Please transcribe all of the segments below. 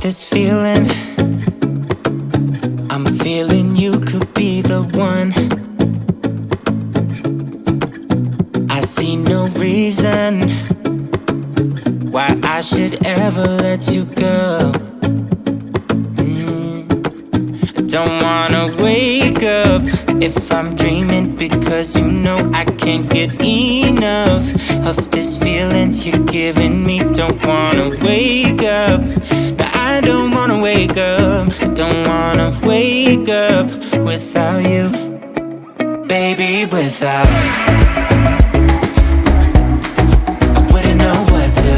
This feeling, I'm feeling you could be the one. I see no reason why I should ever let you go. I don't wanna wake up if I'm dreaming, because you know I can't get enough of this feeling you're giving me. Don't wanna wake up. I don't wanna wake up, I don't wanna wake up without you, baby, without. I wouldn't know what to,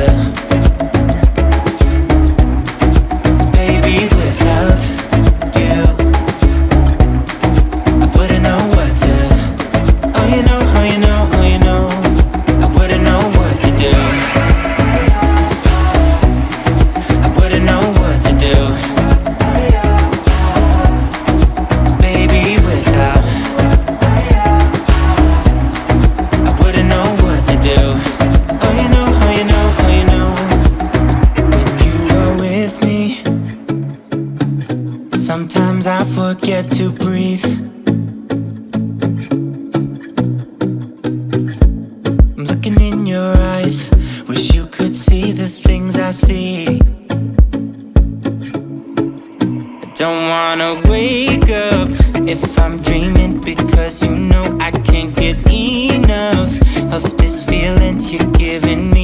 baby, without you. I wouldn't know what to, oh you know, oh you know, oh you know, I wouldn't know what to do. Sometimes I forget to breathe. I'm looking in your eyes, wish you could see the things I see. I don't wanna wake up if I'm dreaming, because you know I can't get enough of this feeling you're giving me.